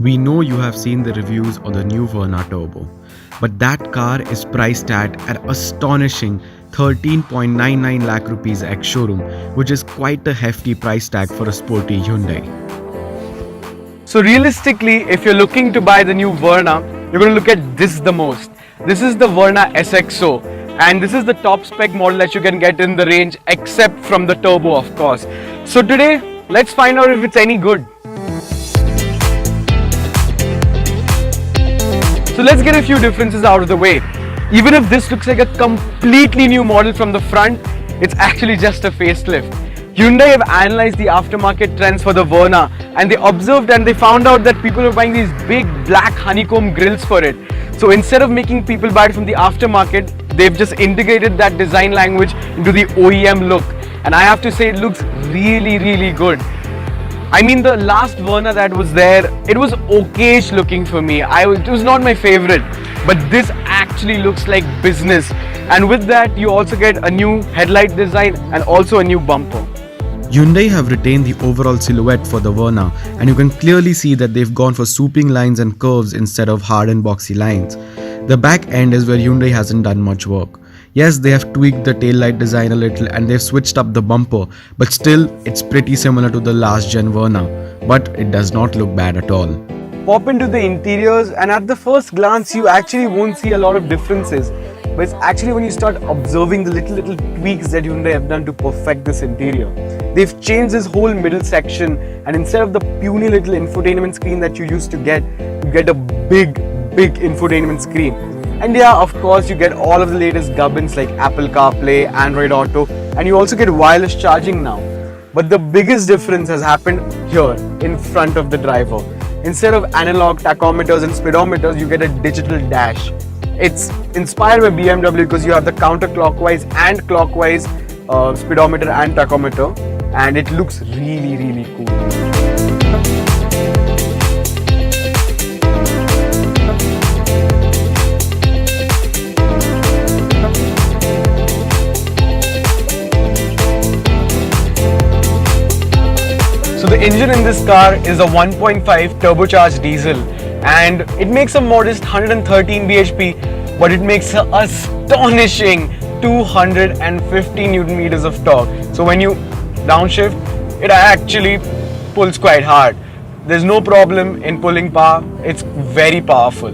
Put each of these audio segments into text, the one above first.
We know you have seen the reviews on the new Verna Turbo, but that car is priced at an astonishing 13.99 lakh rupees ex-showroom, which is quite a hefty price tag for a sporty Hyundai. So realistically, if you're looking to buy the new Verna, you're going to look at this the most. This is the Verna SXO, and this is the top spec model that you can get in the range, except from the turbo, of course. So today, let's find out if it's any good. So let's get a few differences out of the way. Even if this looks like a completely new model from the front, it's actually just a facelift. Hyundai have analyzed the aftermarket trends for the Verna, and they observed and they found out that people are buying these big black honeycomb grills for it. So instead of making people buy it from the aftermarket, they've just integrated that design language into the OEM look. And I have to say, it looks really good. I mean, the last Verna that was there, it was okayish looking for me. It was not my favorite, but this actually looks like business. And with that, you also get a new headlight design and also a new bumper. Hyundai have retained the overall silhouette for the Verna, and you can clearly see that they've gone for swooping lines and curves instead of hard and boxy lines. The back end is where Hyundai hasn't done much work. Yes, they have tweaked the taillight design a little and they've switched up the bumper, but still it's pretty similar to the last gen Verna, but it does not look bad at all. Pop into the interiors, and at the first glance you actually won't see a lot of differences, but it's actually when you start observing the little tweaks that Hyundai have done to perfect this interior. They've changed this whole middle section, and instead of the puny little infotainment screen that you used to get, you get a big infotainment screen. And yeah, of course, you get all of the latest gubbins like Apple CarPlay, Android Auto, and you also get wireless charging now. But the biggest difference has happened here in front of the driver. Instead of analog tachometers and speedometers, you get a digital dash. It's inspired by BMW because you have the counterclockwise and clockwise speedometer and tachometer, and it looks really cool. So the engine in this car is a 1.5 turbocharged diesel, and it makes a modest 113 bhp, but it makes an astonishing 250 Newton meters of torque. So when you downshift, it actually pulls quite hard. There's no problem in pulling power, it's very powerful.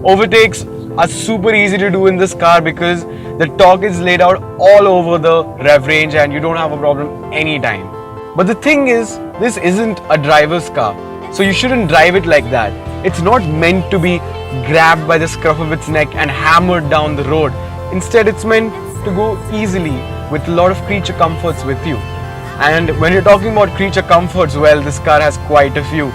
Overtakes are super easy to do in this car because the torque is laid out all over the rev range and you don't have a problem anytime. But the thing is, this isn't a driver's car, so you shouldn't drive it like that. It's not meant to be grabbed by the scruff of its neck and hammered down the road. Instead, it's meant to go easily with a lot of creature comforts with you. And when you're talking about creature comforts, well, this car has quite a few.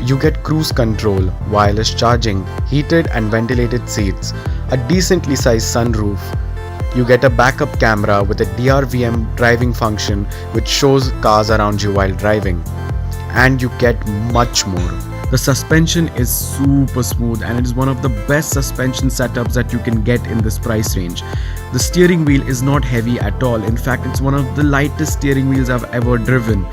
You get cruise control, wireless charging, heated and ventilated seats, a decently sized sunroof. You get a backup camera with a DRVM driving function which shows cars around you while driving. And you get much more. The suspension is super smooth and it is one of the best suspension setups that you can get in this price range. The steering wheel is not heavy at all. In fact, it's one of the lightest steering wheels I've ever driven.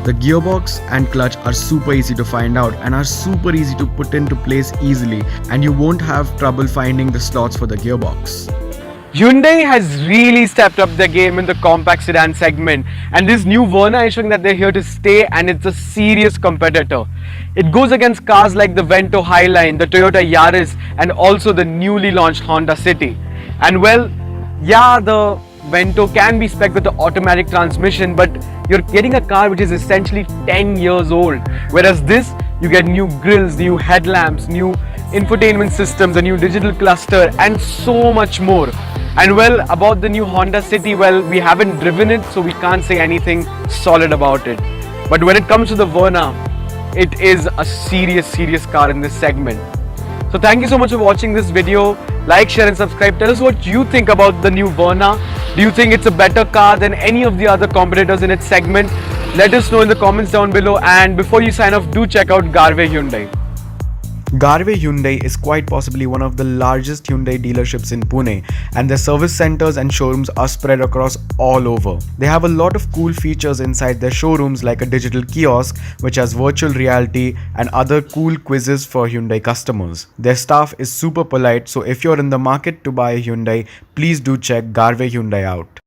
The gearbox and clutch are super easy to find out and are super easy to put into place easily, and you won't have trouble finding the slots for the gearbox. Hyundai has really stepped up their game in the compact sedan segment, and this new Verna is showing that they're here to stay and it's a serious competitor. It goes against cars like the Vento Highline, the Toyota Yaris, and also the newly launched Honda City. And well, yeah, the Vento can be spec'd with the automatic transmission, but you're getting a car which is essentially 10 years old. Whereas this, you get new grills, new headlamps, new infotainment systems, a new digital cluster, and so much more. And well, about the new Honda City, well, we haven't driven it, so we can't say anything solid about it. But when it comes to the Verna, it is a serious car in this segment. So thank you so much for watching this video. Like, share and subscribe. Tell us what you think about the new Verna. Do you think it's a better car than any of the other competitors in its segment? Let us know in the comments down below, and before you sign off, do check out Garve Hyundai. Garve Hyundai is quite possibly one of the largest Hyundai dealerships in Pune, and their service centers and showrooms are spread across all over. They have a lot of cool features inside their showrooms, like a digital kiosk which has virtual reality and other cool quizzes for Hyundai customers. Their staff is super polite, so if you're in the market to buy a Hyundai, please do check Garve Hyundai out.